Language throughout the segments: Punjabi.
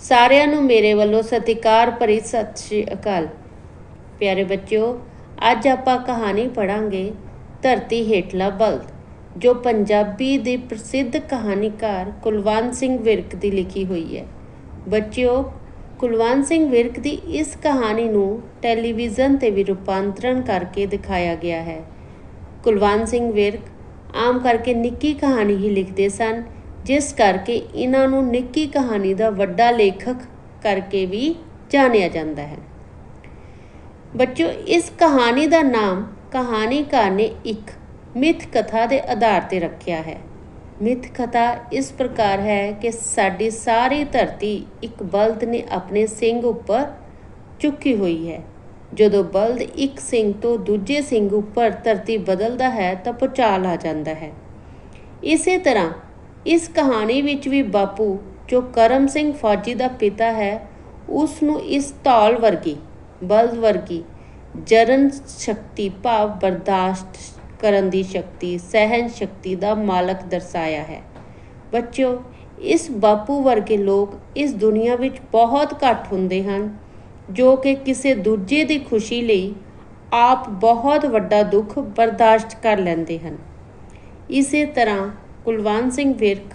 ਸਾਰਿਆਂ ਨੂੰ ਮੇਰੇ ਵੱਲੋਂ ਸਤਿਕਾਰ ਭਰੀ ਸਤਿ ਸ਼੍ਰੀ ਅਕਾਲ। ਪਿਆਰੇ ਬੱਚਿਓ, ਅੱਜ ਆਪਾਂ ਕਹਾਣੀ ਪੜ੍ਹਾਂਗੇ ਧਰਤੀ ਹੇਠਲਾ ਬਲਦ, ਜੋ ਪੰਜਾਬੀ ਦੇ ਪ੍ਰਸਿੱਧ ਕਹਾਣੀਕਾਰ ਕੁਲਵੰਤ ਸਿੰਘ ਵਿਰਕ ਦੀ ਲਿਖੀ ਹੋਈ ਹੈ। ਬੱਚਿਓ, ਕੁਲਵੰਤ ਸਿੰਘ ਵਿਰਕ ਦੀ ਇਸ ਕਹਾਣੀ ਨੂੰ ਟੈਲੀਵਿਜ਼ਨ 'ਤੇ ਵੀ ਰੂਪਾਂਤਰਨ ਕਰਕੇ ਦਿਖਾਇਆ ਗਿਆ ਹੈ। ਕੁਲਵੰਤ ਸਿੰਘ ਵਿਰਕ ਆਮ ਕਰਕੇ ਨਿੱਕੀ ਕਹਾਣੀ ਹੀ ਲਿਖਦੇ ਸਨ, ਜਿਸ ਕਰਕੇ ਇਹਨਾਂ ਨੂੰ ਨਿੱਕੀ ਕਹਾਣੀ ਦਾ ਵੱਡਾ ਲੇਖਕ ਕਰਕੇ ਵੀ ਜਾਣਿਆ ਜਾਂਦਾ ਹੈ। ਬੱਚਿਓ, ਇਸ ਕਹਾਣੀ ਦਾ ਨਾਮ ਕਹਾਣੀਕਾਰ ਨੇ ਇੱਕ ਮਿੱਥ ਕਥਾ ਦੇ ਆਧਾਰ 'ਤੇ ਰੱਖਿਆ ਹੈ। ਮਿੱਥ ਕਥਾ ਇਸ ਪ੍ਰਕਾਰ ਹੈ ਕਿ ਸਾਡੀ ਸਾਰੀ ਧਰਤੀ ਇੱਕ ਬਲਦ ਨੇ ਆਪਣੇ ਸਿੰਗ ਉੱਪਰ ਚੁੱਕੀ ਹੋਈ ਹੈ। ਜਦੋਂ ਬਲਦ ਇੱਕ ਸਿੰਗ ਤੋਂ ਦੂਜੇ ਸਿੰਗ ਉੱਪਰ ਧਰਤੀ ਬਦਲਦਾ ਹੈ ਤਾਂ ਭੂਚਾਲ ਆ ਜਾਂਦਾ ਹੈ। ਇਸੇ ਤਰ੍ਹਾਂ ਇਸ ਕਹਾਣੀ ਵਿੱਚ ਵੀ ਬਾਪੂ, ਜੋ ਕਰਮ ਸਿੰਘ ਫੌਜੀ ਦਾ ਪਿਤਾ ਹੈ, ਉਸ ਨੂੰ ਇਸ ਧੌਲ ਵਰਗੀ, ਬਲਦ ਵਰਗੀ ਜਰਨ ਸ਼ਕਤੀ ਭਾਵ ਬਰਦਾਸ਼ਤ ਕਰਨ ਦੀ ਸ਼ਕਤੀ, ਸਹਿਣ ਸ਼ਕਤੀ ਦਾ ਮਾਲਕ ਦਰਸਾਇਆ ਹੈ। ਬੱਚਿਓ, ਇਸ ਬਾਪੂ ਵਰਗੇ ਲੋਕ ਇਸ ਦੁਨੀਆ ਵਿੱਚ ਬਹੁਤ ਘੱਟ ਹੁੰਦੇ ਹਨ, ਜੋ ਕਿ ਕਿਸੇ ਦੂਜੇ ਦੀ ਖੁਸ਼ੀ ਲਈ ਆਪ ਬਹੁਤ ਵੱਡਾ ਦੁੱਖ ਬਰਦਾਸ਼ਤ ਕਰ ਲੈਂਦੇ ਹਨ। ਇਸੇ ਤਰ੍ਹਾਂ ਕੁਲਵੰਤ ਸਿੰਘ ਵਿਰਕ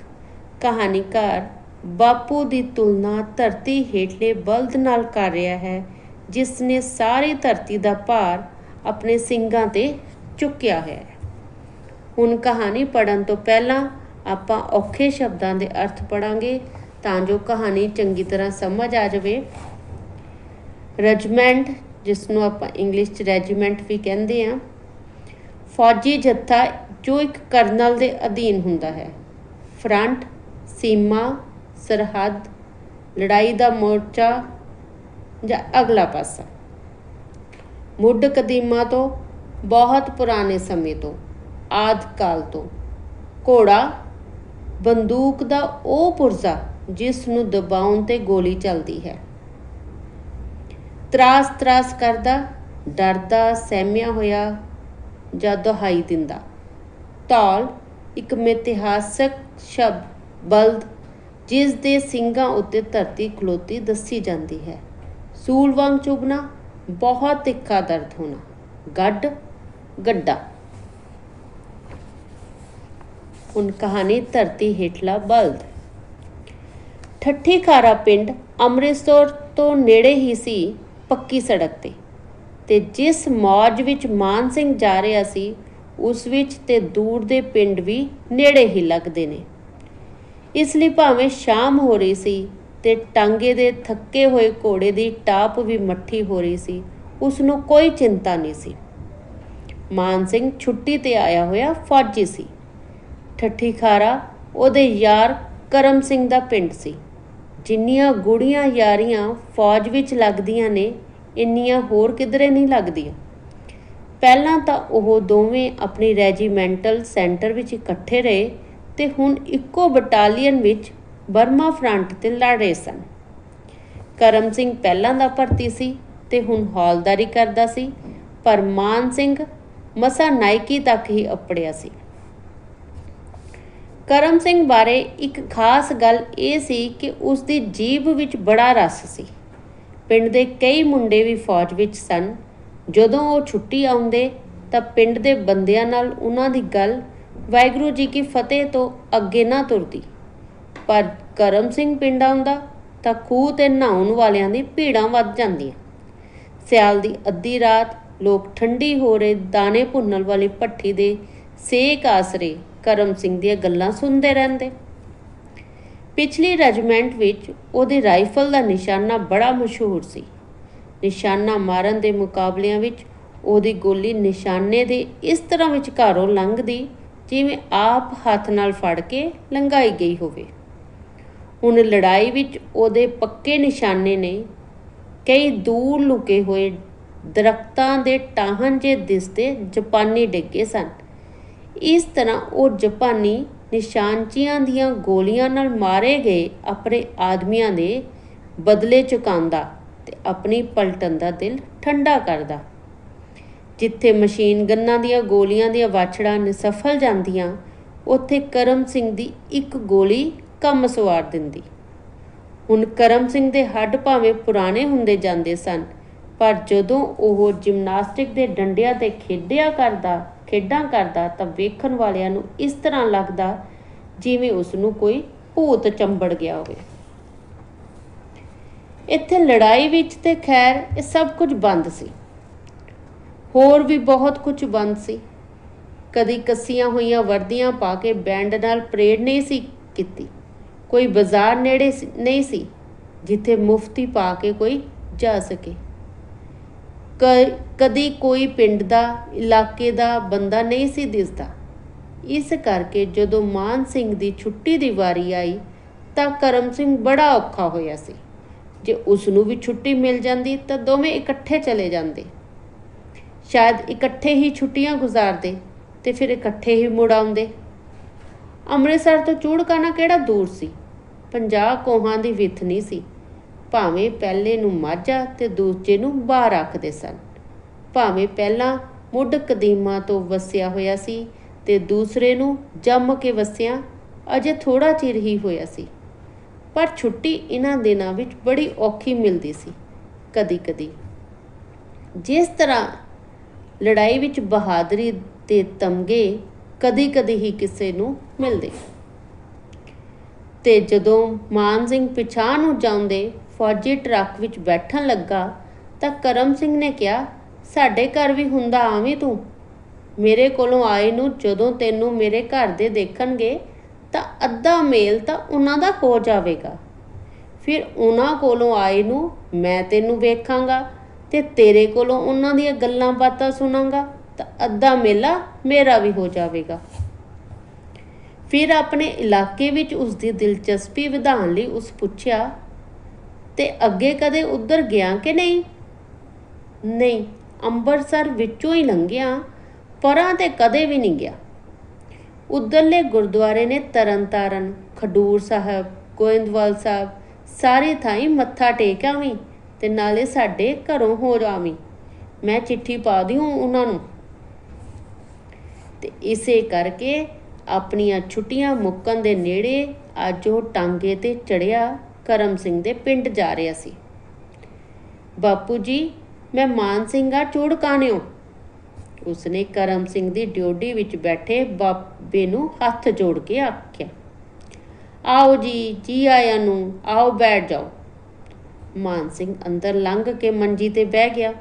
ਕਹਾਣੀਕਾਰ ਬਾਪੂ ਦੀ ਤੁਲਨਾ ਧਰਤੀ ਹੇਠਲੇ ਬਲਦ ਨਾਲ ਕਰ ਰਿਹਾ ਹੈ, ਜਿਸ ਨੇ ਸਾਰੀ ਧਰਤੀ ਦਾ ਭਾਰ ਆਪਣੇ ਸਿੰਗਾਂ 'ਤੇ ਚੁੱਕਿਆ ਹੋਇਆ ਹੈ। ਹੁਣ ਕਹਾਣੀ ਪੜ੍ਹਨ ਤੋਂ ਪਹਿਲਾਂ ਆਪਾਂ ਔਖੇ ਸ਼ਬਦਾਂ ਦੇ ਅਰਥ ਪੜ੍ਹਾਂਗੇ ਤਾਂ ਜੋ ਕਹਾਣੀ ਚੰਗੀ ਤਰ੍ਹਾਂ ਸਮਝ ਆ ਜਾਵੇ। ਰੈਜੀਮੈਂਟ, ਜਿਸ ਨੂੰ ਆਪਾਂ ਇੰਗਲਿਸ਼ 'ਚ ਰੈਜੀਮੈਂਟ ਵੀ ਕਹਿੰਦੇ ਹਾਂ, ਫੌਜੀ ਜੱਥਾ ਜੋ ਇੱਕ ਕਰਨਲ ਦੇ ਅਧੀਨ ਹੁੰਦਾ ਹੈ। ਫਰੰਟ, ਸੀਮਾ, ਸਰਹੱਦ, ਲੜਾਈ ਦਾ ਮੋਰਚਾ ਜਾਂ ਅਗਲਾ ਪਾਸਾ। ਮੁੱਢ ਕਦੀਮਾ ਤੋਂ, ਬਹੁਤ ਪੁਰਾਣੇ ਸਮੇਂ ਤੋਂ, ਆਦਿ ਕਾਲ ਤੋਂ। ਘੋੜਾ, ਬੰਦੂਕ ਦਾ ਉਹ ਪੁਰਜ਼ਾ ਜਿਸ ਨੂੰ ਦਬਾਉਣ 'ਤੇ ਗੋਲੀ ਚੱਲਦੀ ਹੈ। ਤਰਾਸ ਤਰਾਸ ਕਰਦਾ, ਡਰਦਾ, ਸਹਿਮਿਆ ਹੋਇਆ ਜਾਂ ਦੁਹਾਈ ਦਿੰਦਾ। ਧੌਲ, ਇੱਕ ਮਿਥਿਹਾਸਕ ਸ਼ਬਦ ਬਲਦ, ਜਿਸ ਦੇ ਸਿੰਗਾਂ ਉੱਤੇ ਧਰਤੀ ਖਲੋਤੀ ਦੱਸੀ ਜਾਂਦੀ ਹੈ। ਸੂਲ ਵਾਂਗ ਚੁਭਣਾ, ਬਹੁਤ ਤਿੱਖਾ ਦਰਦ ਹੋਣਾ। ਗੱਡ, ਗੱਡਾ। ਹੁਣ ਕਹਾਣੀ ਧਰਤੀ ਹੇਠਲਾ ਬਲਦ। ਠੱਠੀ ਖਾਰਾ ਪਿੰਡ ਅੰਮ੍ਰਿਤਸਰ ਤੋਂ ਨੇੜੇ ਹੀ ਸੀ, ਪੱਕੀ ਸੜਕ ਤੇ ਜਿਸ ਮੌਜ ਵਿੱਚ ਮਾਨ ਸਿੰਘ ਜਾ ਰਿਹਾ ਸੀ, ਉਸ ਵਿੱਚ ਤੇ ਦੂਰ ਦੇ ਪਿੰਡ ਵੀ ਨੇੜੇ ਹੀ ਲੱਗਦੇ ਨੇ। ਇਸ ਲਈ ਭਾਵੇਂ ਸ਼ਾਮ ਹੋ ਰਹੀ ਸੀ ਤੇ ਟਾਂਗੇ ਦੇ ਥੱਕੇ ਹੋਏ ਘੋੜੇ ਦੀ ਟਾਪ ਵੀ ਮੱਠੀ ਹੋ ਰਹੀ ਸੀ, ਉਸ ਨੂੰ ਕੋਈ ਚਿੰਤਾ ਨਹੀਂ ਸੀ। ਮਾਨ ਸਿੰਘ ਛੁੱਟੀ 'ਤੇ ਆਇਆ ਹੋਇਆ ਫੌਜੀ ਸੀ। ਠੱਠੀ ਖਾਰਾ ਉਹਦੇ ਯਾਰ ਕਰਮ ਸਿੰਘ ਦਾ ਪਿੰਡ ਸੀ। ਜਿੰਨੀਆਂ ਗੂੜ੍ਹੀਆਂ ਯਾਰੀਆਂ ਫੌਜ ਵਿੱਚ ਲੱਗਦੀਆਂ ਨੇ, ਇੰਨੀਆਂ ਹੋਰ ਕਿਧਰੇ ਨਹੀਂ ਲੱਗਦੀਆਂ। ਪਹਿਲਾਂ ਤਾਂ ਉਹ ਦੋਵੇਂ ਆਪਣੀ ਰੈਜੀਮੈਂਟਲ ਸੈਂਟਰ ਵਿੱਚ ਇਕੱਠੇ ਰਹੇ ਤੇ ਹੁਣ ਇੱਕੋ ਬਟਾਲੀਅਨ ਵਿੱਚ ਬਰਮਾ ਫਰੰਟ 'ਤੇ ਲੜ ਰਹੇ ਸਨ। ਕਰਮ ਸਿੰਘ ਪਹਿਲਾਂ ਦਾ ਭਰਤੀ ਸੀ ਤੇ ਹੁਣ ਹੌਲਦਾਰੀ ਕਰਦਾ ਸੀ, ਪਰ ਮਾਨ ਸਿੰਘ ਮਸਾਂ ਨਾਇਕੀ ਤੱਕ ਹੀ ਅੱਪੜਿਆ ਸੀ। ਕਰਮ ਸਿੰਘ ਬਾਰੇ ਇੱਕ ਖਾਸ ਗੱਲ ਇਹ ਸੀ ਕਿ ਉਸ ਦੀ ਜੀਭ ਵਿੱਚ ਬੜਾ ਰਸ ਸੀ। ਪਿੰਡ ਦੇ ਕਈ ਮੁੰਡੇ ਵੀ ਫੌਜ ਵਿੱਚ ਸਨ। ਜਦੋਂ ਉਹ ਛੁੱਟੀ ਆਉਂਦੇ ਤਾਂ ਪਿੰਡ ਦੇ ਬੰਦਿਆਂ ਨਾਲ ਉਹਨਾਂ ਦੀ ਗੱਲ ਵਾਹਿਗੁਰੂ ਜੀ ਕੀ ਫਤਿਹ ਤੋਂ ਅੱਗੇ ਨਾ ਤੁਰਦੀ, ਪਰ ਕਰਮ ਸਿੰਘ ਪਿੰਡ ਆਉਂਦਾ ਤਾਂ ਖੂਹ 'ਤੇ ਨਹਾਉਣ ਵਾਲਿਆਂ ਦੀ ਭੀੜਾਂ ਵੱਧ ਜਾਂਦੀਆਂ। ਸਿਆਲ ਦੀ ਅੱਧੀ ਰਾਤ ਲੋਕ ਠੰਡੀ ਹੋ ਰਹੇ ਦਾਣੇ ਭੁੰਨਣ ਵਾਲੀ ਭੱਠੀ ਦੇ ਸੇਕ ਆਸਰੇ ਕਰਮ ਸਿੰਘ ਦੀਆਂ ਗੱਲਾਂ ਸੁਣਦੇ ਰਹਿੰਦੇ। ਪਿਛਲੀ ਰੈਜੀਮੈਂਟ ਵਿੱਚ ਉਹਦੀ ਰਾਈਫਲ ਦਾ ਨਿਸ਼ਾਨਾ ਬੜਾ ਮਸ਼ਹੂਰ ਸੀ। ਨਿਸ਼ਾਨਾ ਮਾਰਨ ਦੇ ਮੁਕਾਬਲਿਆਂ ਵਿੱਚ ਉਹਦੀ ਗੋਲੀ ਨਿਸ਼ਾਨੇ ਦੇ ਇਸ ਤਰ੍ਹਾਂ ਵਿਚਕਾਰੋਂ ਲੰਘਦੀ ਜਿਵੇਂ ਆਪ ਹੱਥ ਨਾਲ ਫੜ ਕੇ ਲੰਘਾਈ ਗਈ ਹੋਵੇ। ਹੁਣ ਲੜਾਈ ਵਿੱਚ ਉਹਦੇ ਪੱਕੇ ਨਿਸ਼ਾਨੇ ਨੇ ਕਈ ਦੂਰ ਲੁਕੇ ਹੋਏ ਦਰਖਤਾਂ ਦੇ ਟਾਹਣ ਜੇ ਦਿਸਦੇ ਜਾਪਾਨੀ ਡਿੱਗੇ ਸਨ। ਇਸ ਤਰ੍ਹਾਂ ਉਹ ਜਾਪਾਨੀ ਨਿਸ਼ਾਨਚੀਆਂ ਦੀਆਂ ਗੋਲੀਆਂ ਨਾਲ ਮਾਰੇ ਗਏ ਆਪਣੇ ਆਦਮੀਆਂ ਦੇ ਬਦਲੇ ਚੁਕਾਉਂਦਾ ਤੇ ਆਪਣੀ ਪਲਟਨ ਦਾ ਦਿਲ ਠੰਡਾ ਕਰਦਾ। ਜਿੱਥੇ ਮਸ਼ੀਨ ਗੰਨਾਂ ਦੀਆਂ ਗੋਲੀਆਂ ਦੀਆਂ ਵਾਛੜਾਂ ਨਿਸਫਲ ਜਾਂਦੀਆਂ, ਉੱਥੇ ਕਰਮ ਸਿੰਘ ਦੀ ਇੱਕ ਗੋਲੀ ਕੰਮ ਸਵਾਰ ਦਿੰਦੀ। ਹੁਣ ਕਰਮ ਸਿੰਘ ਦੇ ਹੱਡ ਭਾਵੇਂ ਪੁਰਾਣੇ ਹੁੰਦੇ ਜਾਂਦੇ ਸਨ, ਪਰ ਜਦੋਂ ਉਹ ਜਿਮਨਾਸਟਿਕ ਦੇ ਡੰਡਿਆਂ 'ਤੇ ਖੇਡਾਂ ਕਰਦਾ ਤਾਂ ਵੇਖਣ ਵਾਲਿਆਂ ਨੂੰ ਇਸ ਤਰ੍ਹਾਂ ਲੱਗਦਾ ਜਿਵੇਂ ਉਸ ਨੂੰ ਕੋਈ ਭੂਤ ਚੰਬੜ ਗਿਆ ਹੋਵੇ। ਇੱਥੇ ਲੜਾਈ ਵਿੱਚ ਤੇ ਖੈਰ ਇਹ ਸਭ ਕੁਝ ਬੰਦ ਸੀ। ਹੋਰ ਵੀ ਬਹੁਤ ਕੁਝ ਬੰਦ ਸੀ। ਕਦੀ ਕੱਸੀਆਂ ਹੋਈਆਂ ਵਰਦੀਆਂ ਪਾ ਕੇ ਬੈਂਡ ਨਾਲ ਪਰੇਡ ਨਹੀਂ ਸੀ ਕੀਤੀ। ਕੋਈ ਬਾਜ਼ਾਰ ਨੇੜੇ ਨਹੀਂ ਸੀ ਜਿੱਥੇ ਮੁਫਤੀ ਪਾ ਕੇ ਕੋਈ ਜਾ ਸਕੇ। ਕਦੀ ਕੋਈ ਪਿੰਡ ਦਾ ਇਲਾਕੇ ਦਾ ਬੰਦਾ ਨਹੀਂ ਸੀ ਦਿਸਦਾ। ਇਸ ਕਰਕੇ ਜਦੋਂ ਮਾਨ ਸਿੰਘ ਦੀ ਛੁੱਟੀ ਦੀ ਵਾਰੀ ਆਈ ਤਾਂ ਕਰਮ ਸਿੰਘ ਬੜਾ ਔਖਾ ਹੋਇਆ ਸੀ। ਜੇ ਉਸ ਨੂੰ ਵੀ ਛੁੱਟੀ ਮਿਲ ਜਾਂਦੀ ਤਾਂ ਦੋਵੇਂ ਇਕੱਠੇ ਚਲੇ ਜਾਂਦੇ। ਸ਼ਾਇਦ ਇਕੱਠੇ ਹੀ ਛੁੱਟੀਆਂ ਗੁਜ਼ਾਰਦੇ ਤੇ ਫਿਰ ਇਕੱਠੇ ਹੀ ਮੁੜ ਆਉਂਦੇ। ਅੰਮ੍ਰਿਤਸਰ ਤੋਂ ਚੂੜਕਾਣਾ ਕਿਹੜਾ ਦੂਰ ਸੀ। 50 ਕੋਹਾਂ ਦੀ ਵਿੱਥ ਨਹੀਂ ਸੀ। ਭਾਵੇਂ ਪਹਿਲੇ ਨੂੰ ਮਾਝਾ ਤੇ ਦੂਜੇ ਨੂੰ ਬਾਹਰ ਆਖਦੇ ਸਨ। ਭਾਵੇਂ ਪਹਿਲਾਂ ਮੁੱਢ ਕਦੀਮਾਂ ਤੋਂ ਵਸਿਆ ਹੋਇਆ ਸੀ ਤੇ ਦੂਸਰੇ ਨੂੰ ਜੰਮ ਕੇ ਵਸਿਆ ਅਜੇ ਥੋੜ੍ਹਾ ਚਿਰ ਹੀ ਹੋਇਆ ਸੀ। ਪਰ ਛੁੱਟੀ ਇਹਨਾਂ ਦਿਨਾਂ ਵਿੱਚ ਬੜੀ ਔਖੀ ਮਿਲਦੀ ਸੀ। ਕਦੀ ਕਦੀ ਜਿਸ ਤਰ੍ਹਾਂ ਲੜਾਈ ਵਿੱਚ ਬਹਾਦਰੀ ਦੇ ਤਮਗੇ ਕਦੀ ਕਦੀ ਹੀ ਕਿਸੇ ਨੂੰ ਮਿਲਦੇ। ਤੇ ਜਦੋਂ ਮਾਨ ਸਿੰਘ ਪਿਛਾਂਹ ਨੂੰ ਜਾਂਦੇ ਫੌਜੀ ਟਰੱਕ ਵਿੱਚ ਬੈਠਣ ਲੱਗਾ ਤਾਂ ਕਰਮ ਸਿੰਘ ਨੇ ਕਿਹਾ, ਸਾਡੇ ਘਰ ਵੀ ਹੁੰਦਾ ਆਵੀਂ ਤੂੰ। ਮੇਰੇ ਕੋਲੋਂ ਆਏ ਨੂੰ ਜਦੋਂ ਤੈਨੂੰ ਮੇਰੇ ਘਰ ਦੇ ਦੇਖਣਗੇ ਤਾਂ ਅੱਧਾ ਮੇਲ ਤਾਂ ਉਹਨਾਂ ਦਾ ਹੋ ਜਾਵੇਗਾ। ਫਿਰ ਉਹਨਾਂ ਕੋਲੋਂ ਆਏ ਨੂੰ ਮੈਂ ਤੈਨੂੰ ਵੇਖਾਂਗਾ ਤੇ ਤੇਰੇ ਕੋਲੋਂ ਉਹਨਾਂ ਦੀਆਂ ਗੱਲਾਂ ਬਾਤਾਂ ਸੁਣਾਂਗਾ ਤਾਂ ਅੱਧਾ ਮੇਲਾ ਮੇਰਾ ਵੀ ਹੋ ਜਾਵੇਗਾ। ਫਿਰ ਆਪਣੇ ਇਲਾਕੇ ਵਿੱਚ ਉਸ ਦੀ ਦਿਲਚਸਪੀ ਵਧਾਉਣ ਲਈ ਉਸ ਪੁੱਛਿਆ, ਤੇ ਅੱਗੇ ਕਦੇ ਉੱਧਰ ਗਿਆ ਕਿ ਨਹੀਂ? ਨਹੀਂ, ਅੰਮ੍ਰਿਤਸਰ ਵਿੱਚੋਂ ਹੀ ਲੰਘਿਆ, ਪਰਾਂ ਤੇ ਕਦੇ ਵੀ ਨਹੀਂ ਗਿਆ। ਉੱਧਰਲੇ ਗੁਰਦੁਆਰੇ ਨੇ ਤਰਨਤਾਰਨ, ਖਡੂਰ ਸਾਹਿਬ, ਗੋਇੰਦਵਾਲ ਸਾਹਿਬ ਸਾਰੀ ਥਾਈਂ ਮੱਥਾ ਟੇਕ ਆਵੀਂ ਤੇ ਨਾਲੇ ਸਾਡੇ ਘਰੋਂ ਹੋ ਆਵੀਂ। ਮੈਂ ਚਿੱਠੀ ਪਾ ਦਿਓ ਉਹਨਾਂ ਨੂੰ। ਤੇ ਇਸੇ ਕਰਕੇ ਆਪਣੀਆਂ ਛੁੱਟੀਆਂ ਮੁੱਕਣ ਦੇ ਨੇੜੇ ਅੱਜ ਉਹ ਟਾਂਗੇ ਤੇ ਚੜਿਆ ਕਰਮ ਸਿੰਘ ਦੇ ਪਿੰਡ ਜਾ ਰਿਹਾ ਸੀ। ਬਾਪੂ ਜੀ, ਮੈਂ ਮਾਨ ਸਿੰਘ ਆ ਚੂੜਕਾਣਿਓ। ਉਸਨੇ ਕਰਮ ਸਿੰਘ ਦੀ ਡਿਓਢੀ ਵਿੱਚ ਬੈਠੇ ਬਾਬੇ ਨੂੰ ਹੱਥ ਜੋੜ ਕੇ ਆਖਿਆ। ਆਓ ਜੀ, ਜੀ ਆਇਆਂ ਨੂੰ, ਆਓ ਬੈਠ ਜਾਓ। ਮਾਨ ਸਿੰਘ ਅੰਦਰ ਲੰਘ ਕੇ ਮੰਜੀ ਤੇ ਬਹਿ ਗਿਆ।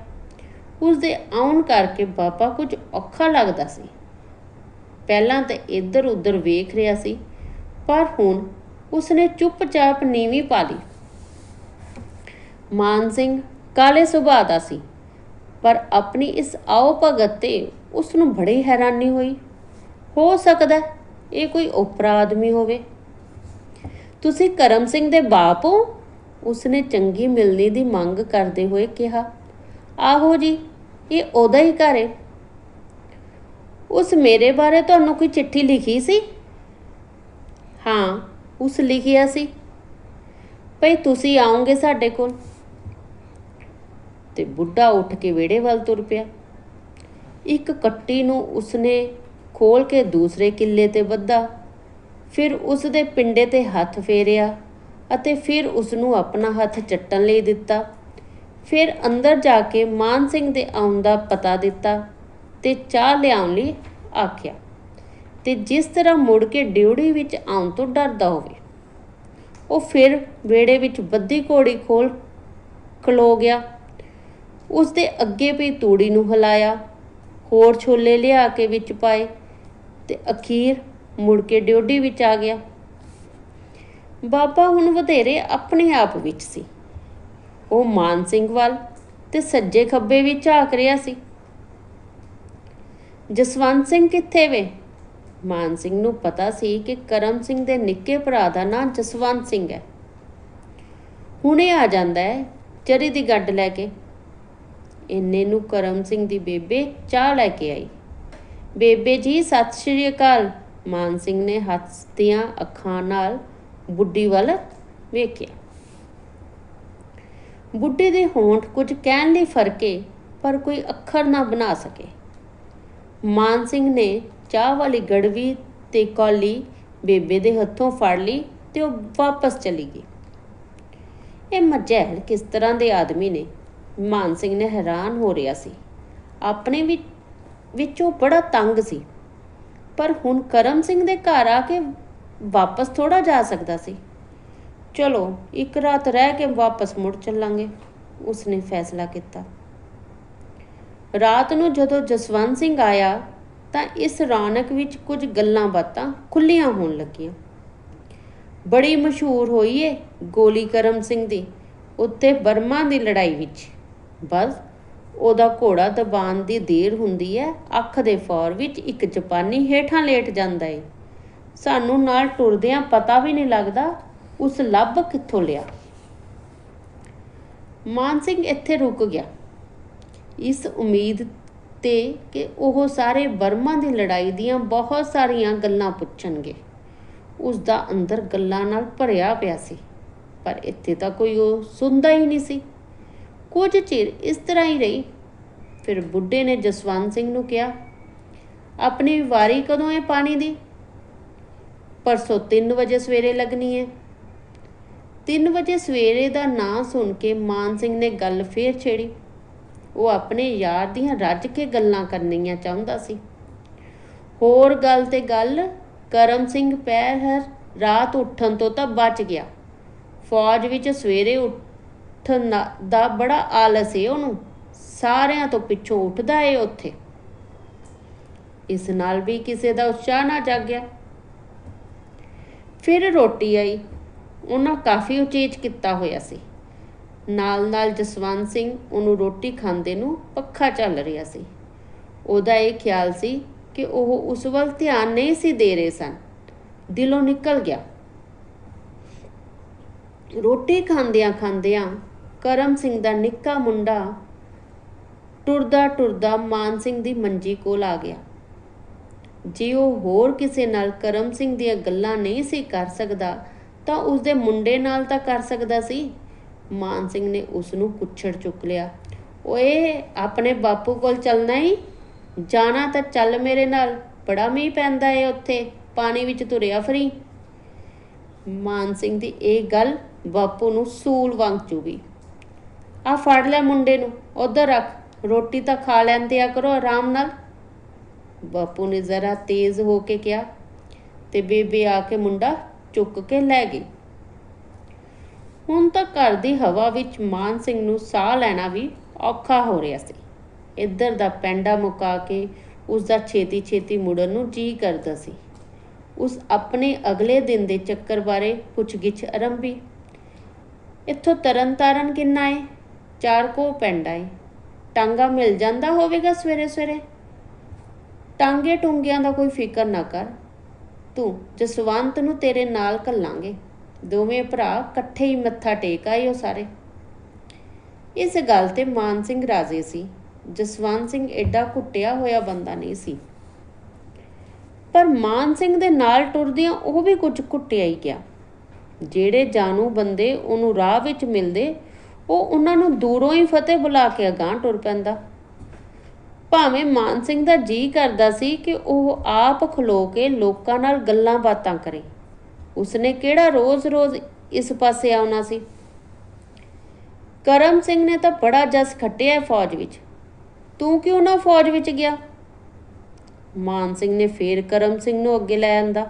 ਉਸਦੇ ਆਉਣ ਕਰਕੇ ਬਾਬਾ ਕੁਝ ਔਖਾ ਲੱਗਦਾ ਸੀ। ਪਹਿਲਾਂ ਤਾਂ ਇੱਧਰ ਉੱਧਰ ਵੇਖ ਰਿਹਾ ਸੀ, ਪਰ ਹੁਣ ਉਸਨੇ ਚੁੱਪਚਾਪ ਨੀਵੀਂ ਪਾ ਲਈ। ਮਾਨ ਸਿੰਘ ਕਾਲੇ ਸੁਭਾਅ ਦਾ ਸੀ, ਪਰ ਆਪਣੀ ਇਸ ਆਓ ਭਗਤ ਤੇ ਉਸ ਨੂੰ ਬੜੀ ਹੈਰਾਨੀ ਹੋਈ। ਹੋ ਸਕਦਾ ਇਹ ਕੋਈ ਓਪਰਾ ਆਦਮੀ ਹੋਵੇ। ਤੁਸੀਂ ਕਰਮ ਸਿੰਘ ਦੇ ਬਾਪ ਹੋ? ਉਸਨੇ ਚੰਗੀ ਮਿਲਣੀ ਦੀ ਮੰਗ ਕਰਦੇ ਹੋਏ ਕਿਹਾ। ਆਹੋ ਜੀ, ਇਹ ਉਹਦਾ ਹੀ ਘਰ ਹੈ। ਉਸ ਮੇਰੇ ਬਾਰੇ ਤੁਹਾਨੂੰ ਕੋਈ ਚਿੱਠੀ ਲਿਖੀ ਸੀ? ਹਾਂ, ਉਸ ਲਿਖਿਆ ਸੀ ਭਈ ਤੁਸੀਂ ਆਓਗੇ ਸਾਡੇ ਕੋਲ। ਤੇ ਬੁੱਢਾ ਉੱਠ ਕੇ ਵਿਹੜੇ ਵੱਲ ਤੁਰ ਪਿਆ। ਇੱਕ ਕੱਟੀ ਨੂੰ ਉਸਨੇ ਖੋਲ ਕੇ ਦੂਸਰੇ ਕਿੱਲੇ ਤੇ ਬੱਧਾ, ਫਿਰ ਉਸ ਦੇ ਪਿੰਡੇ ਤੇ ਹੱਥ ਫੇਰਿਆ ਅਤੇ ਫਿਰ ਉਸ ਨੂੰ ਆਪਣਾ ਹੱਥ ਚੱਟਣ ਲਈ ਦਿੱਤਾ। ਫਿਰ ਅੰਦਰ ਜਾ ਕੇ ਮਾਨ ਸਿੰਘ ਦੇ ਆਉਣ ਦਾ ਪਤਾ ਦਿੱਤਾ ਤੇ ਚਾਹ ਲਿਆਉਣ ਲਈ ਆਖਿਆ। ਤੇ ਜਿਸ ਤਰ੍ਹਾਂ ਮੁੜ ਕੇ ਡਿਊੜੀ ਵਿੱਚ ਆਉਣ ਤੋਂ ਡਰਦਾ ਹੋਵੇ, ਉਹ ਫਿਰ ਵਿਹੜੇ ਵਿੱਚ ਬੱਧੀ ਘੋੜੀ ਖੋਲ ਖਲੋ ਗਿਆ। ਉਸ ਦੇ ਅੱਗੇ ਪਈ ਤੂੜੀ ਨੂੰ ਹਿਲਾਇਆ, ਹੋਰ ਛੋਲੇ ਲਿਆ ਕੇ ਵਿੱਚ ਪਾਏ ਤੇ ਅਖੀਰ ਮੁੜ ਕੇ ਡਿਊਟੀ ਵਿੱਚ ਆ ਗਿਆ। ਬਾਬਾ ਹੁਣ ਵਧੇਰੇ ਆਪਣੇ ਆਪ ਵਿੱਚ ਸੀ। ਉਹ ਮਾਨ ਸਿੰਘ ਵੱਲ ਤੇ ਸੱਜੇ ਖੱਬੇ ਵੀ ਝਾਕ ਰਿਹਾ ਸੀ। ਜਸਵੰਤ ਸਿੰਘ ਕਿੱਥੇ ਵੇ? ਮਾਨ ਸਿੰਘ ਨੂੰ ਪਤਾ ਸੀ ਕਿ ਕਰਮ ਸਿੰਘ ਦੇ ਨਿੱਕੇ ਭਰਾ ਦਾ ਨਾਂ ਜਸਵੰਤ ਸਿੰਘ ਹੈ। ਹੁਣੇ ਆ ਜਾਂਦਾ ਹੈ ਚਰੀ ਦੀ ਗੱਡ ਲੈ ਕੇ। ਇੰਨੇ ਨੂੰ ਕਰਮ ਸਿੰਘ ਦੀ ਬੇਬੇ ਚਾਹ ਲੈ ਕੇ ਆਈ। ਬੇਬੇ ਜੀ, ਸਤਿ ਸ਼੍ਰੀ ਅਕਾਲ। ਮਾਨ ਸਿੰਘ ਨੇ ਹੱਸਦੀਆਂ ਅੱਖਾਂ ਨਾਲ ਬੁੱਢੀ ਵੱਲ ਵੇਖਿਆ। ਬੁੱਢੇ ਦੇ ਹੋਂਠ ਕੁਝ ਕਹਿਣ ਲਈ ਫਰਕੇ, ਪਰ ਕੋਈ ਅੱਖਰ ਨਾ ਬਣਾ ਸਕੇ। ਮਾਨ ਸਿੰਘ ਨੇ ਚਾਹ ਵਾਲੀ ਗੜਵੀ ਤੇ ਕੌਲੀ ਬੇਬੇ ਦੇ ਹੱਥੋਂ ਫੜ ਲਈ ਤੇ ਉਹ ਵਾਪਸ ਚਲੀ ਗਈ। ਇਹ ਮਝੈਲ ਕਿਸ ਤਰ੍ਹਾਂ ਦੇ ਆਦਮੀ ਨੇ? ਮਾਨ ਸਿੰਘ ਨੇ ਹੈਰਾਨ ਹੋ ਰਿਹਾ ਸੀ। ਆਪਣੇ ਵਿੱਚੋਂ ਬੜਾ ਤੰਗ ਸੀ, ਪਰ ਹੁਣ ਕਰਮ ਸਿੰਘ ਦੇ ਘਰ ਆ ਕੇ ਵਾਪਸ ਥੋੜਾ ਜਾ ਸਕਦਾ ਸੀ। ਚਲੋ ਇੱਕ ਰਾਤ ਰਹਿ ਕੇ ਵਾਪਸ ਮੁੜ ਚੱਲਾਂਗੇ, ਉਸਨੇ ਫੈਸਲਾ ਕੀਤਾ। ਰਾਤ ਨੂੰ ਜਦੋਂ ਜਸਵੰਤ ਸਿੰਘ ਆਇਆ ਤਾਂ ਇਸ ਰੌਣਕ ਵਿੱਚ ਕੁਝ ਗੱਲਾਂ ਬਾਤਾਂ ਖੁੱਲੀਆਂ ਹੋਣ ਲੱਗੀਆਂ। ਬੜੀ ਮਸ਼ਹੂਰ ਹੋਈ ਏ ਗੋਲੀ ਕਰਮ ਸਿੰਘ ਦੀ ਉੱਤੇ ਬਰਮਾ ਦੀ ਲੜਾਈ ਵਿੱਚ। ਬਸ ਉਹਦਾ ਘੋੜਾ ਦਬਾਉਣ ਦੀ ਦੇਰ ਹੁੰਦੀ ਹੈ, ਅੱਖ ਦੇ ਫੌਰ ਵਿੱਚ ਇੱਕ ਜਾਪਾਨੀ ਹੇਠਾਂ ਲੇਟ ਜਾਂਦਾ ਏ। ਸਾਨੂੰ ਨਾਲ ਟੁਰਦਿਆਂ ਪਤਾ ਵੀ ਨਹੀਂ ਲੱਗਦਾ ਉਸ ਲੱਭ ਕਿੱਥੋਂ ਲਿਆ। ਮਾਨ ਸਿੰਘ ਇੱਥੇ ਰੁਕ ਗਿਆ, ਇਸ ਉਮੀਦ ਤੇ ਕਿ ਉਹ ਸਾਰੇ ਬਰਮਾ ਦੀ ਲੜਾਈ ਦੀਆਂ ਬਹੁਤ ਸਾਰੀਆਂ ਗੱਲਾਂ ਪੁੱਛਣਗੇ। ਉਸ ਦਾ ਅੰਦਰ ਗੱਲਾਂ ਨਾਲ ਭਰਿਆ ਪਿਆ ਸੀ, ਪਰ ਇੱਥੇ ਤਾਂ ਕੋਈ ਉਹ ਸੁਣਦਾ ਹੀ ਨਹੀਂ ਸੀ। ਕੁਝ ਚਿਰ ਇਸ ਤਰ੍ਹਾਂ ਹੀ ਰਹੀ। ਫਿਰ ਬੁੱਢੇ ਨੇ ਜਸਵੰਤ ਸਿੰਘ ਨੂੰ ਕਿਹਾ, ਆਪਣੀ ਵਾਰੀ ਕਦੋਂ ਹੈ ਪਾਣੀ ਦੀ? ਪਰਸੋਂ 3 ਵਜੇ ਸਵੇਰੇ ਲੱਗਣੀ ਹੈ। 3 ਵਜੇ ਸਵੇਰੇ ਦਾ ਨਾਂ ਸੁਣ ਕੇ ਮਾਨ ਸਿੰਘ ਨੇ ਗੱਲ ਫੇਰ ਛੇੜੀ। ਉਹ ਆਪਣੇ ਯਾਰ ਦੀਆਂ ਰੱਜ ਕੇ ਗੱਲਾਂ ਕਰਨੀਆਂ ਚਾਹੁੰਦਾ ਸੀ। ਹੋਰ ਗੱਲ ਤੇ ਗੱਲ, ਕਰਮ ਸਿੰਘ ਪਹਿਰ ਰਾਤ ਉੱਠਣ ਤੋਂ ਤਾਂ ਬਚ ਗਿਆ। ਫੌਜ ਵਿੱਚ ਸਵੇਰੇ ਉੱਠਣ ਦਾ ਬੜਾ ਆਲਸ ਏ ਉਹਨੂੰ, ਸਾਰਿਆਂ ਤੋਂ ਪਿੱਛੋਂ ਉੱਠਦਾ ਏ ਉੱਥੇ। ਇਸ ਨਾਲ ਵੀ ਕਿਸੇ ਦਾ ਉਤਸ਼ਾਹ ਨਾ ਜਾਗਿਆ। ਫਿਰ ਰੋਟੀ ਆਈ। ਉਹਨਾਂ ਕਾਫੀ ਉਚੇਚ ਕੀਤਾ ਹੋਇਆ ਸੀ। ਨਾਲ ਨਾਲ ਜਸਵੰਤ ਸਿੰਘ ਉਹਨੂੰ ਰੋਟੀ ਖਾਂਦੇ ਨੂੰ ਪੱਖਾ ਚੱਲ ਰਿਹਾ ਸੀ। ਉਹਦਾ ਇਹ ਖਿਆਲ ਸੀ ਕਿ ਉਹ ਉਸ ਵੱਲ ਧਿਆਨ ਨਹੀਂ ਸੀ ਦੇ ਰਹੇ ਸਨ। ਦਿਲੋਂ ਨਿਕਲ ਗਿਆ। ਰੋਟੀ ਖਾਂਦਿਆਂ ਖਾਂਦਿਆਂ ਕਰਮ ਸਿੰਘ ਦਾ ਨਿੱਕਾ ਮੁੰਡਾ ਟੁਰਦਾ ਟੁਰਦਾ ਮਾਨ ਸਿੰਘ ਦੀ ਮੰਜੀ ਕੋਲ ਆ ਗਿਆ। ਜੇ ਉਹ ਹੋਰ ਕਿਸੇ ਨਾਲ ਕਰਮ ਸਿੰਘ ਦੀਆਂ ਗੱਲਾਂ ਨਹੀਂ ਸੀ ਕਰ ਸਕਦਾ ਤਾਂ ਉਸਦੇ ਮੁੰਡੇ ਨਾਲ ਤਾਂ ਕਰ ਸਕਦਾ ਸੀ। ਮਾਨ ਸਿੰਘ ਨੇ ਉਸ ਨੂੰ ਕੁੱਛੜ ਚੁੱਕ ਲਿਆ। ਓਏ, ਆਪਣੇ ਬਾਪੂ ਕੋਲ ਚੱਲਣਾ ਹੀ? ਜਾਣਾ ਤਾਂ ਚੱਲ ਮੇਰੇ ਨਾਲ, ਬੜਾ ਮੀਂਹ ਪੈਂਦਾ ਏ ਉੱਥੇ, ਪਾਣੀ ਵਿੱਚ ਤੁਰਿਆ ਫਰੀ। ਮਾਨ ਸਿੰਘ ਦੀ ਇਹ ਗੱਲ ਬਾਪੂ ਨੂੰ ਸੂਲ ਵਾਂਗ ਚੁਭੀ। ਆ ਫੜ ਲੈ ਮੁੰਡੇ ਨੂੰ, ਉੱਧਰ ਰੱਖ, ਰੋਟੀ ਤਾਂ ਖਾ ਲੈਂਦੇ ਆ ਕਰੋ ਆਰਾਮ ਨਾਲ। ਬਾਪੂ ਨੇ ਜ਼ਰਾ ਤੇਜ਼ ਹੋ ਕੇ ਕਿਹਾ ਤੇ ਬੇਬੇ ਆ ਕੇ ਮੁੰਡਾ ਚੁੱਕ ਕੇ ਲੈ ਗਈ। ਹੁਣ ਤਾਂ ਘਰ ਦੀ ਹਵਾ ਵਿੱਚ ਮਾਨ ਸਿੰਘ ਨੂੰ ਸਾਹ ਲੈਣਾ ਵੀ ਔਖਾ ਹੋ ਰਿਹਾ ਸੀ। ਇੱਧਰ ਦਾ ਪੈਂਡਾ ਮੁਕਾ ਕੇ ਉਸ ਦਾ ਛੇਤੀ ਛੇਤੀ ਮੁੜਨ ਨੂੰ ਜੀ ਕਰਦਾ ਸੀ। ਉਸ ਆਪਣੇ ਅਗਲੇ ਦਿਨ ਦੇ ਚੱਕਰ ਬਾਰੇ ਪੁੱਛਗਿੱਛ ਆਰੰਭੀ। ਇੱਥੋਂ ਤਰਨ ਤਾਰਨ ਕਿੰਨਾ ਏ? 4 ਕੋਹ ਪੈਂਡਾ ਏ। ਟਾਂਗਾ ਮਿਲ ਜਾਂਦਾ ਹੋਵੇਗਾ ਸਵੇਰੇ ਸਵੇਰੇ? ਟਾਂਗੇ ਟੁੰਗਿਆਂ ਦਾ ਕੋਈ ਫਿਕਰ ਨਾ ਕਰ ਤੂੰ, ਜਸਵੰਤ ਨੂੰ ਤੇਰੇ ਨਾਲ ਘੱਲਾਂਗੇ। ਦੋਵੇਂ ਭਰਾ ਇਕੱਠੇ ਹੀ ਮੱਥਾ ਟੇਕ ਆਏ ਉਹ ਸਾਰੇ। ਇਸ ਗੱਲ ਤੇ ਮਾਨ ਸਿੰਘ ਰਾਜ਼ੀ ਸੀ। ਜਸਵੰਤ ਸਿੰਘ ਐਡਾ ਘੁੱਟਿਆ ਹੋਇਆ ਬੰਦਾ ਨਹੀਂ ਸੀ, ਪਰ ਮਾਨ ਸਿੰਘ ਦੇ ਨਾਲ ਟੁਰਦਿਆਂ ਉਹ ਵੀ ਕੁਝ ਘੁੱਟਿਆ ਹੀ ਗਿਆ। ਜਿਹੜੇ ਜਾਣੂ ਬੰਦੇ ਉਹਨੂੰ ਰਾਹ ਵਿੱਚ ਮਿਲਦੇ ਉਹ ਉਹਨਾਂ ਨੂੰ ਦੂਰੋਂ ਹੀ ਫਤਿਹ ਬੁਲਾ ਕੇ ਅਗਾਂਹ ਟੁਰ ਪੈਂਦਾ। ਭਾਵੇਂ ਮਾਨ ਸਿੰਘ ਦਾ ਜੀ ਕਰਦਾ ਸੀ ਕਿ ਉਹ ਆਪ ਖਲੋ ਕੇ ਲੋਕਾਂ ਨਾਲ ਗੱਲਾਂ ਬਾਤਾਂ ਕਰੇ। ਉਸਨੇ ਕਿਹੜਾ ਰੋਜ਼-ਰੋਜ਼ ਇਸ ਪਾਸੇ ਆਉਣਾ ਸੀ। ਕਰਮ ਸਿੰਘ ਨੇ ਤਾਂ ਬੜਾ ਜਸ ਖੱਟਿਆ ਫੌਜ ਵਿੱਚ। ਤੂੰ ਕਿਉਂ ਨਾ ਫੌਜ ਵਿੱਚ ਗਿਆ? ਮਾਨ ਸਿੰਘ ਨੇ ਫੇਰ ਕਰਮ ਸਿੰਘ ਨੂੰ ਅੱਗੇ ਲੈ ਆਂਦਾ।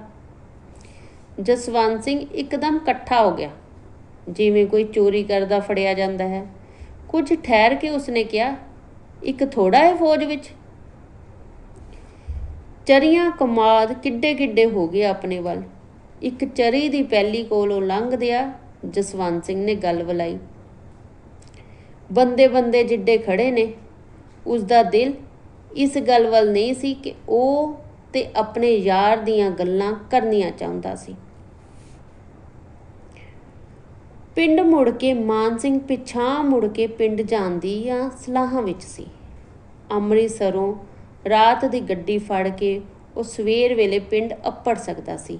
ਜਸਵੰਤ ਸਿੰਘ ਇੱਕਦਮ ਇਕੱਠਾ ਹੋ ਗਿਆ, ਜਿਵੇਂ ਕੋਈ ਚੋਰੀ ਕਰਦਾ ਫੜਿਆ ਜਾਂਦਾ ਹੈ। ਕੁਝ ਠਹਿਰ ਕੇ ਉਸਨੇ ਕਿਹਾ, ਇੱਕ ਥੋੜਾ ਹੈ ਫੌਜ ਵਿੱਚ? ਚਰੀਆਂ ਕਮਾਦ ਕਿੱਡੇ ਕਿੱਡੇ ਹੋ ਗਏ ਆਪਣੇ ਵੱਲ। ਇੱਕ ਚਰੀ ਦੀ ਪੈਲੀ ਕੋਲੋਂ ਲੰਘਦਿਆਂ ਜਸਵੰਤ ਸਿੰਘ ਨੇ ਗੱਲ ਵਲਾਈ। ਬੰਦੇ ਬੰਦੇ ਜਿੱਡੇ ਖੜੇ ਨੇ। ਉਸਦਾ ਦਿਲ ਇਸ ਗੱਲ ਵੱਲ ਨਹੀਂ ਸੀ ਕਿ ਉਹ ਤੇ ਆਪਣੇ ਯਾਰ ਦੀਆਂ ਗੱਲਾਂ ਕਰਨੀਆਂ ਚਾਹੁੰਦਾ ਸੀ। ਪਿੰਡ ਮੁੜ ਕੇ ਮਾਨ ਸਿੰਘ ਪਿਛਾਂਹ ਮੁੜ ਕੇ ਪਿੰਡ ਜਾਣ ਦੀਆਂ ਸਲਾਹਾਂ ਵਿੱਚ ਸੀ। ਅੰਮ੍ਰਿਤਸਰੋਂ ਰਾਤ ਦੀ ਗੱਡੀ ਫੜ ਕੇ ਉਹ ਸਵੇਰ ਵੇਲੇ ਪਿੰਡ ਅੱਪੜ ਸਕਦਾ ਸੀ।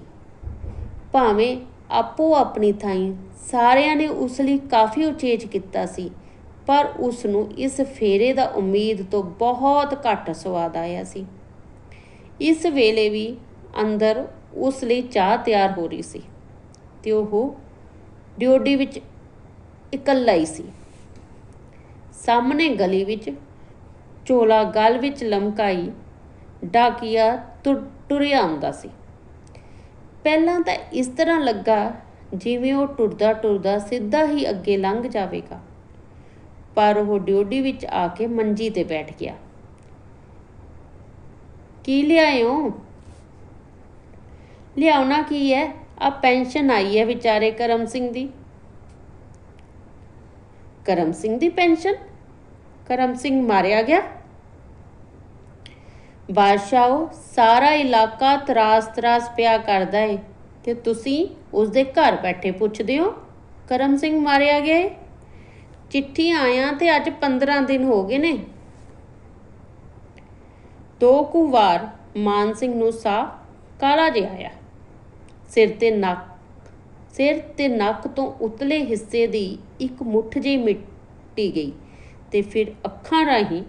ਭਾਵੇਂ ਆਪੋ ਆਪਣੀ ਥਾਈਂ ਸਾਰਿਆਂ ਨੇ ਉਸ ਲਈ ਕਾਫੀ ਉਚੇਚ ਕੀਤਾ ਸੀ, ਪਰ ਉਸ ਨੂੰ ਇਸ ਫੇਰੇ ਦਾ ਉਮੀਦ ਤੋਂ ਬਹੁਤ ਘੱਟ ਸਵਾਦ ਆਇਆ ਸੀ। ਇਸ ਵੇਲੇ ਵੀ ਅੰਦਰ ਉਸ ਲਈ ਚਾਹ ਤਿਆਰ ਹੋ ਰਹੀ ਸੀ ਤੇ ਉਹ ਡਿਓਢੀ ਵਿੱਚ इकल्ला ही सी। सामने गली विच झोला गल विच लमकाई डाकिया टुरिया आउंदा सी। पहलां तां इस तरह लगा जिवें ਉਹ टुरदा टुरदा सीधा ही अगे लंघ जावेगा, पर ਉਹ ड्योडी विच आके मंजी ते बैठ गया। की लियाओ? लियाउना की है? आ पेंशन आई है विचारे करम सिंह दी। करम सिंह दी पेंशन? करम सिंह मारिया गया? बादशाह सारा इलाका तरास तरास पिया करदा है ते तुसीं उसदे घर बैठे पुछदे हो करम सिंह मारिया गया है? चिट्ठी आया ते अज 15 दिन हो गए ने। 2 ਕੁ ਵਾਰ ਮਾਨ ਸਿੰਘ ਨੂੰ ਸਾਹ ਕਾਲਾ ਜਿਹਾ ਆਇਆ। ਸਿਰ ਤੇ ਨੱਕ ਤੋਂ ਉਤਲੇ ਹਿੱਸੇ ਦੀ ਇੱਕ ਮੁੱਠ ਜਿਹੀ ਮਿੱਟੀ ਗਈ ਤੇ ਫਿਰ ਅੱਖਾਂ ਰਾਹੀਂ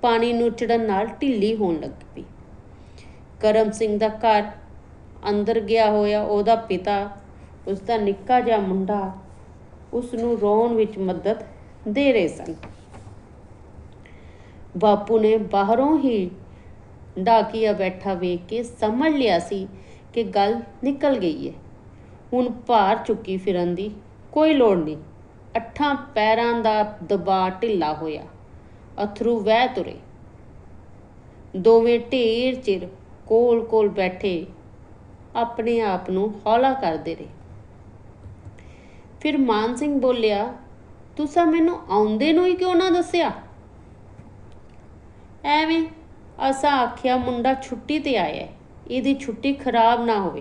ਪਾਣੀ ਨੂੰ ਚੜਨ ਨਾਲ ਢਿੱਲੀ ਹੋਣ ਲੱਗ ਪਈ। ਕਰਮ ਸਿੰਘ ਦਾ ਘਰ ਅੰਦਰ ਗਿਆ ਹੋਇਆ ਉਹਦਾ ਪਿਤਾ, ਉਸਦਾ ਨਿੱਕਾ ਜਿਹਾ ਮੁੰਡਾ ਉਸ ਨੂੰ ਰੋਣ ਵਿੱਚ ਮਦਦ ਦੇ ਰਹੇ ਸਨ। ਬਾਪੂ ਨੇ ਬਾਹਰੋਂ ਹੀ डाकिया बैठा वेख के समझ लिया सी कि गल निकल गई है। हुण भार चुकी फिरन दी कोई लोड़ नहीं। अठां पैरां दा दबाਅ ढिला होया, अथरू वह तुरे। दोवें ढेर चिर कोल कोल बैठे अपने आप नूं हौला करदे रहे। फिर मान सिंह बोलिया, तुसां मैनूं आउंदे नूं ही क्यों ना दस्सिया? एवें असां आखिया मुंडा छुट्टी ते आया है, इहदी छुट्टी खराब ना होवे,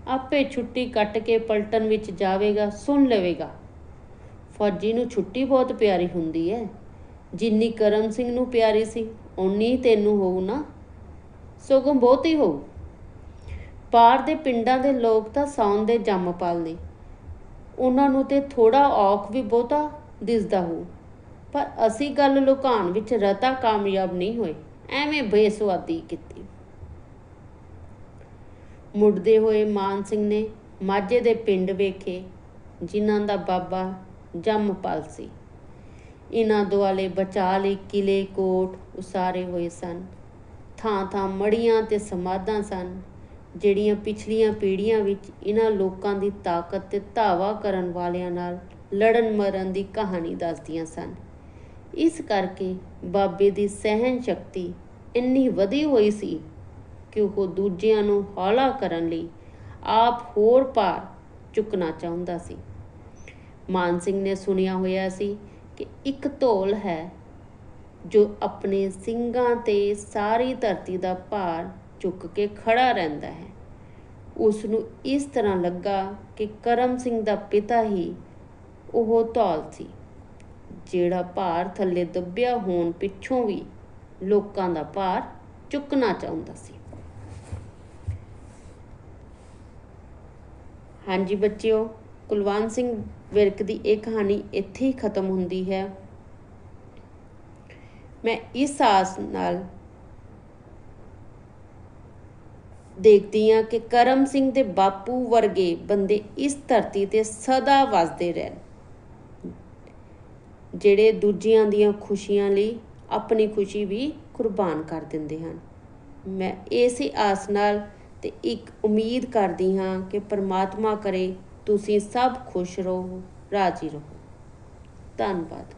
आपे छुट्टी कट के पलटन विच जावेगा, सुन लवेगा। फौजी नूं छुट्टी बहुत प्यारी हुंदी है, जिन्नी करम सिंह नूं प्यारी सी उन्नी तैनूं होऊ ना, सगों बहुत ही होऊ। बाहर दे पिंडां दे लोग तां सौन दे जम पालदे, उन्हां नूं ते थोड़ा औख भी बहुता दिसदा होऊ, पर असीं गल लुकाउण विच रता कामयाब नहीं होए। ਐਵੇਂ ਬੇਸੁਆਦੀ ਕੀਤੀ। ਮੁੜਦੇ ਹੋਏ ਮਾਨ ਸਿੰਘ ਨੇ ਮਾਝੇ ਦੇ ਪਿੰਡ ਵੇਖੇ ਜਿਨ੍ਹਾਂ ਦਾ ਬਾਬਾ ਜੰਮਪਲ ਸੀ। ਇਹਨਾਂ ਦੁਆਲੇ ਬਚਾ ਲਈ ਕਿਲੇ ਕੋਟ ਉਸਾਰੇ ਹੋਏ ਸਨ। ਥਾਂ ਥਾਂ ਮੜੀਆਂ ਤੇ ਸਮਾਧਾਂ ਸਨ ਜਿਹੜੀਆਂ ਪਿਛਲੀਆਂ ਪੀੜ੍ਹੀਆਂ ਵਿੱਚ ਇਹਨਾਂ ਲੋਕਾਂ ਦੀ ਤਾਕਤ ਤੇ ਧਾਵਾ ਕਰਨ ਵਾਲਿਆਂ ਨਾਲ ਲੜਨ ਮਰਨ ਦੀ ਕਹਾਣੀ ਦੱਸਦੀਆਂ ਸਨ। ਇਸ ਕਰਕੇ ਬਾਬੇ ਦੀ ਸਹਿਣ ਸ਼ਕਤੀ ਇੰਨੀ ਵਧੀ ਹੋਈ ਸੀ ਕਿ ਉਹ ਦੂਜਿਆਂ ਨੂੰ ਹੌਲਾ ਕਰਨ ਲਈ ਆਪ ਹੋਰ ਭਾਰ ਚੁੱਕਣਾ ਚਾਹੁੰਦਾ ਸੀ। ਮਾਨ ਸਿੰਘ ਨੇ ਸੁਣਿਆ ਹੋਇਆ ਸੀ ਕਿ ਇੱਕ ਧੌਲ ਹੈ ਜੋ ਆਪਣੇ ਸਿੰਘਾਂ ਤੇ ਸਾਰੀ ਧਰਤੀ ਦਾ ਭਾਰ ਚੁੱਕ ਕੇ ਖੜਾ ਰਹਿੰਦਾ ਹੈ। ਉਸ ਨੂੰ ਇਸ ਤਰ੍ਹਾਂ ਲੱਗਾ ਕਿ ਕਰਮ ਸਿੰਘ ਦਾ ਪਿਤਾ ਹੀ ਉਹ ਧੌਲ ਸੀ ਜਿਹੜਾ ਭਾਰ ਥੱਲੇ ਦੱਬਿਆ ਹੋਣ ਪਿੱਛੋਂ ਵੀ ਲੋਕਾਂ ਦਾ ਭਾਰ ਚੁੱਕਣਾ ਚਾਹੁੰਦਾ ਸੀ। ਹਾਂਜੀ ਬੱਚਿਓ, ਕੁਲਵੰਤ ਸਿੰਘ ਵਿਰਕ ਦੀ ਇਹ ਕਹਾਣੀ ਇੱਥੇ ਹੀ ਖਤਮ ਹੁੰਦੀ ਹੈ। ਮੈਂ ਇਸ ਆਸ ਨਾਲ ਦੇਖਦੀ ਹਾਂ ਕਿ ਕਰਮ ਸਿੰਘ ਦੇ ਬਾਪੂ ਵਰਗੇ ਬੰਦੇ ਇਸ ਧਰਤੀ ਤੇ ਸਦਾ ਵਸਦੇ ਰਹਿਣ, ਜਿਹੜੇ ਦੂਜਿਆਂ ਦੀਆਂ ਖੁਸ਼ੀਆਂ ਲਈ ਆਪਣੀ ਖੁਸ਼ੀ ਵੀ ਕੁਰਬਾਨ ਕਰ ਦਿੰਦੇ ਹਨ। ਮੈਂ ਇਸੇ ਆਸ ਨਾਲ ਤੇ ਇੱਕ ਉਮੀਦ ਕਰਦੀ ਹਾਂ ਕਿ ਪਰਮਾਤਮਾ ਕਰੇ ਤੁਸੀਂ ਸਭ ਖੁਸ਼ ਰਹੋ, ਰਾਜੀ ਰਹੋ। ਧੰਨਵਾਦ।